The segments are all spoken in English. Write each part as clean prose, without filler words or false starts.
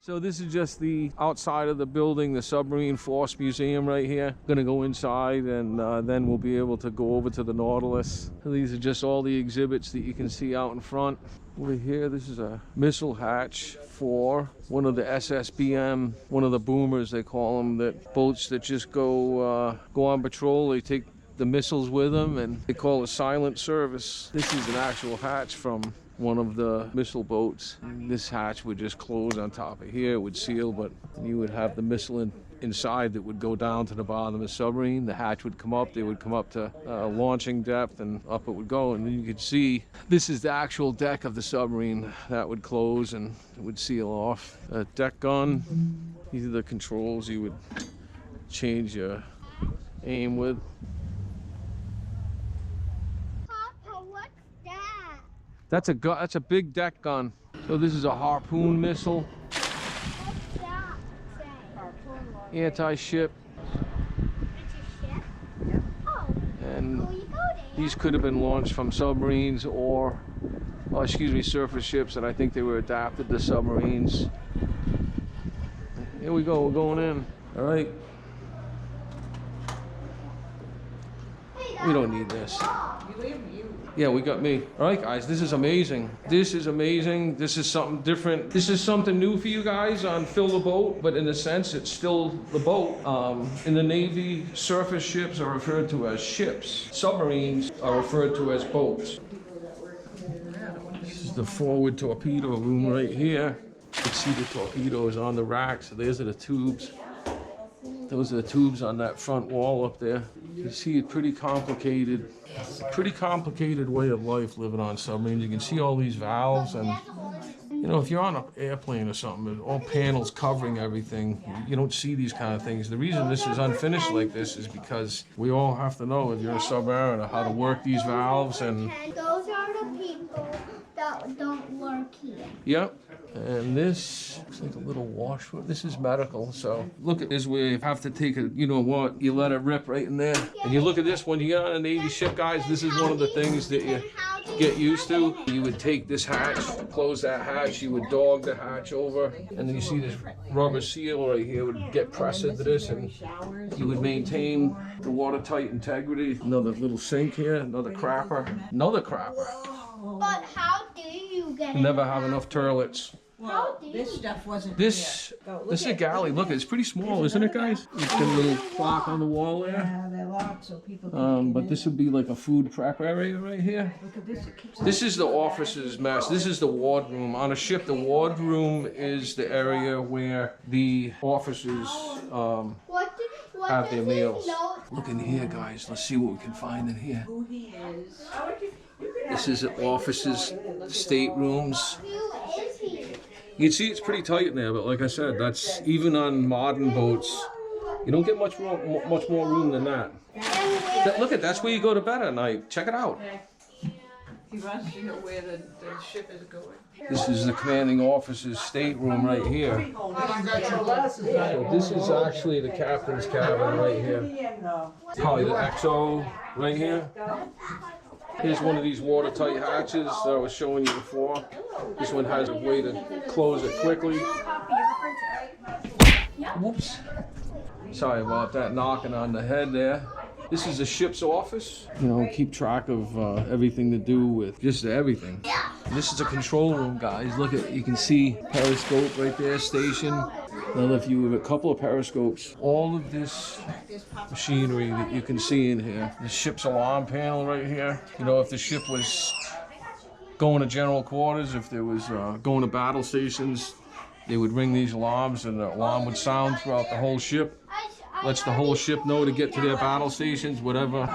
So this is just the outside of the building, the Submarine Force Museum right here. Gonna go inside and then we'll be able to go over to the Nautilus. These are just all the exhibits that you can see out in front. Over here, this is a missile hatch for one of the SSBM, one of the boomers they call them, that boats that just go on patrol. They take the missiles with them and they call it silent service. This is an actual hatch from one of the missile boats. This hatch would just close on top of here, it would seal, but you would have the missile inside that would go down to the bottom of the submarine. The hatch would come up, they would come up to launching depth, and up it would go. And then you could see, this is the actual deck of the submarine. That would close and it would seal off. A deck gun, these are the controls you would change your aim with. That's a big deck gun. So this is a harpoon missile. What's that say? Anti-ship. Anti-ship? Yep. Oh. And Will you go there? these could have been launched from submarines or, well, excuse me, surface ships, and I think they were adapted to submarines. Here we go, we're going in. All right. We don't need this. Yeah, we got me. All right, guys, this is amazing. This is amazing. This is something different. This is something new for you guys on Fill the Boat, but in a sense, it's still the boat. In the Navy, surface ships are referred to as ships. Submarines are referred to as boats. This is the forward torpedo room right here. You can see the torpedoes on the rack, so those are the tubes. Those are the tubes on that front wall up there. You see it pretty complicated way of life living on submarines. You can see all these valves, and you know, if you're on an airplane or something, all panels covering everything, you don't see these kind of things. The reason this is unfinished like this is because we all have to know, if you're a submariner, how to work these valves. And those are the people that don't work here. yep. And this looks like a little washroom. This is medical, so look at this where you have to take a, you know what, you let it rip right in there. And you look at this, when you get on a Navy ship, guys, this is one of the things that you get used to. You would take this hatch, close that hatch, you would dog the hatch over, and then you see this rubber seal right here would get pressed into this, and you would maintain the watertight integrity. Another little sink here, another crapper, another crapper. But how do you get it? Never have enough toilets. How do This stuff wasn't This is a galley. Look, it's pretty small, isn't it, guys? It's got a little clock on the wall there. Yeah, they're locked so people can But this would be like a food prep area right here. look at this. It keeps This is the officers' mess. This is the wardroom. On a ship, the wardroom is the area where the officers what have their does he meals. know? Look in here, guys. Let's see what we can find in here. who he is. This is the officers' staterooms. Who is he? You can see it's pretty tight in there, but like I said, that's even on modern boats. You don't get much more room than that. Look at, that's where you go to bed at night. Check it out. He wants to know where the ship is going. This is the commanding officer's stateroom right here. So this is actually the captain's cabin right here. Probably the XO right here. Here's one of these watertight hatches that I was showing you before. This one has a way to close it quickly. Whoops. Sorry about that knocking on the head there. This is the ship's office. You know, keep track of everything to do with just everything. This is a control room, guys. Look at, you can see periscope right there, station. Another view of a couple of periscopes. All of this machinery that you can see in here. The ship's alarm panel right here. You know, if the ship was going to general quarters, if there was going to battle stations, they would ring these alarms and the alarm would sound throughout the whole ship. Lets the whole ship know to get to their battle stations, whatever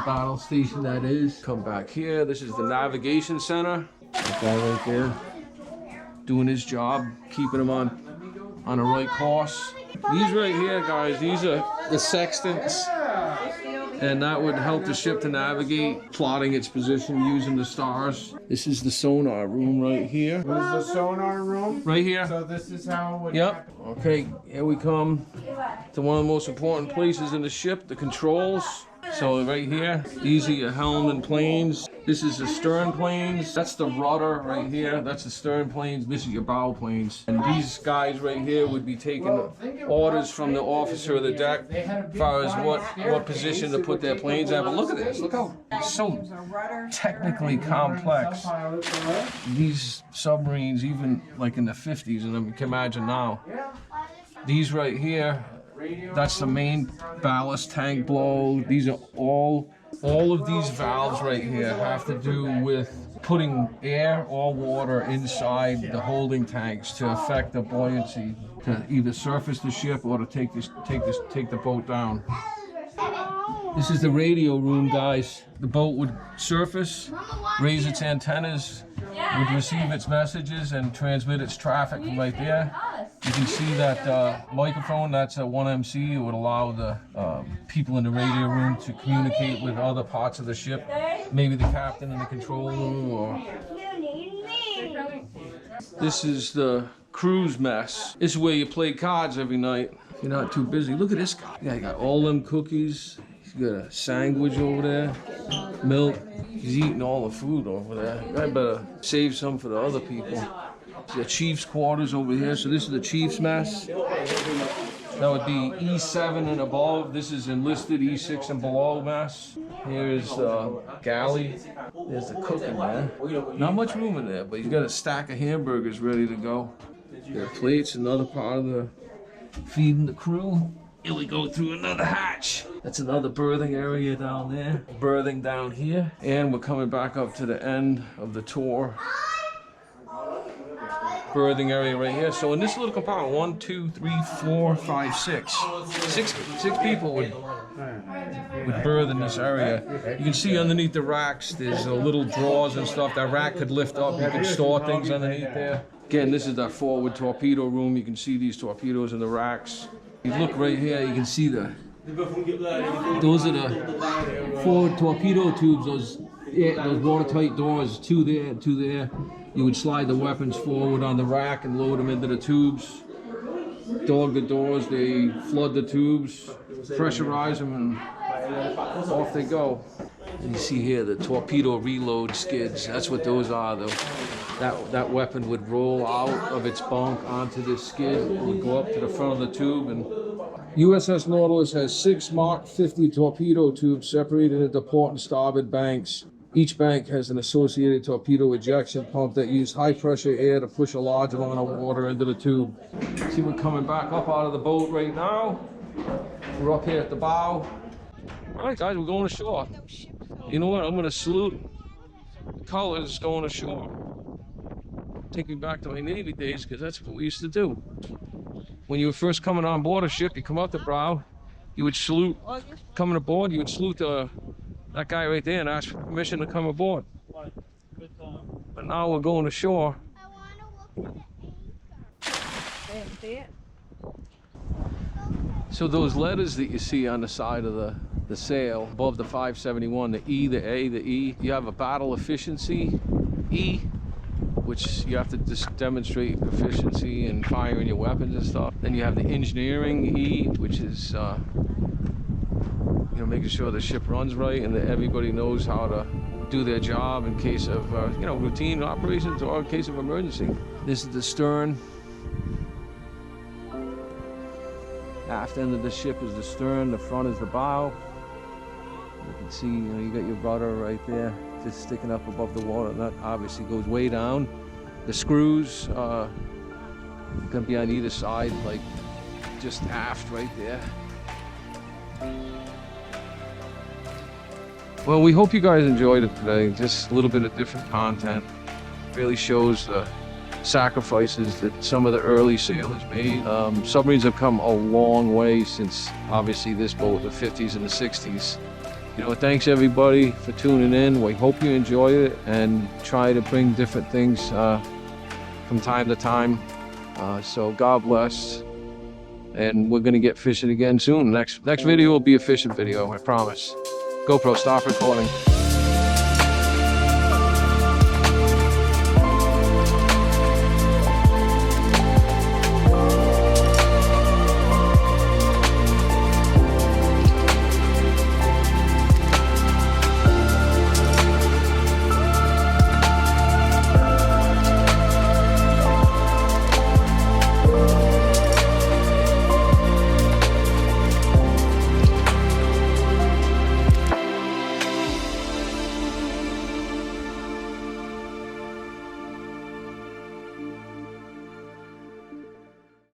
battle station that is. Come back here. This is the navigation center. That guy right there, doing his job, keeping them on the right course. These right here, guys, these are the sextants, and that would help the ship to navigate, plotting its position using the stars. This is the sonar room right here. This is the sonar room? Right here. So this is how it would Yep. happen. Okay, here we come to one of the most important places in the ship, the controls. So right here, these are your helm and planes. This is the stern planes. That's the rudder right here. That's the stern planes. This is your bow planes. And these guys right here would be taking orders from the officer of the deck as far as what position to put their planes at. But look at this. Look how it's so technically complex. These submarines, even like in the 50s, and you can imagine now. These right here, that's the main ballast tank blow. These are all of these valves right here have to do with putting air or water inside the holding tanks to affect the buoyancy, to either surface the ship or to take the boat down. This is the radio room, guys. The boat would surface, raise its antennas, would receive its messages and transmit its traffic from right there. You can see that microphone, that's a 1MC. It would allow the people in the radio room to communicate with other parts of the ship, maybe the captain in the control room. Or this is the crew's mess. This is where you play cards every night. You're not too busy. Look at this guy. Yeah, he got all them cookies. He's got a sandwich over there, milk. He's eating all the food over there. I better save some for the other people. The chief's quarters over here. So this is the chief's mess. That would be E7 and above. This is enlisted E6 and below mess. Here's galley. There's the cooking, man. Not much room in there, but he's got a stack of hamburgers ready to go. Their plates, another part of the feeding the crew. Here we go through another hatch. That's another berthing area down there. Berthing down here. And we're coming back up to the end of the tour. Berthing area right here. So in this little compartment, 1, 2, 3, 4, 5, 6. Six people would berth in this area. You can see underneath the racks, there's little drawers and stuff. That rack could lift up. You can store things underneath there. Again, this is the forward torpedo room. You can see these torpedoes in the racks. You look right here, you can see those are the forward torpedo tubes, those watertight doors, two there and two there. You would slide the weapons forward on the rack and load them into the tubes. Dog the doors, they flood the tubes, pressurize them, and off they go. And you see here the torpedo reload skids. That's what those are, though. That weapon would roll out of its bunk onto this skid. It would go up to the front of the tube. And USS Nautilus has 6 Mark 50 torpedo tubes separated into port and starboard banks. Each bank has an associated torpedo ejection pump that uses high pressure air to push a large amount of water into the tube. See, we're coming back up out of the boat right now. We're up here at the bow. All right, guys, we're going ashore. You know what? I'm going to salute the colors going ashore. Take me back to my Navy days, because that's what we used to do. When you were first coming on board a ship, you come out the bow, you would salute, coming aboard, you would salute that guy right there and ask for permission to come aboard. But now we're going ashore. So those letters that you see on the side of the sail, above the 571, the E, the A, the E, you have a battle efficiency E, which you have to just demonstrate proficiency in firing your weapons and stuff. Then you have the engineering E, which is making sure the ship runs right and that everybody knows how to do their job in case of routine operations or in case of emergency. This is the stern. Aft end of the ship is the stern, the front is the bow. You can see, you got your rudder right there, just sticking up above the water, and that obviously goes way down. The screws are gonna be on either side, like just aft right there. Well, we hope you guys enjoyed it today. Just a little bit of different content. Really shows the sacrifices that some of the early sailors made. Submarines have come a long way since obviously this boat, the 50s and the 60s. Thanks everybody for tuning in. We hope you enjoy it and try to bring different things from time to time. So God bless. And we're gonna get fishing again soon. Next video will be a fishing video, I promise. GoPro, stop recording.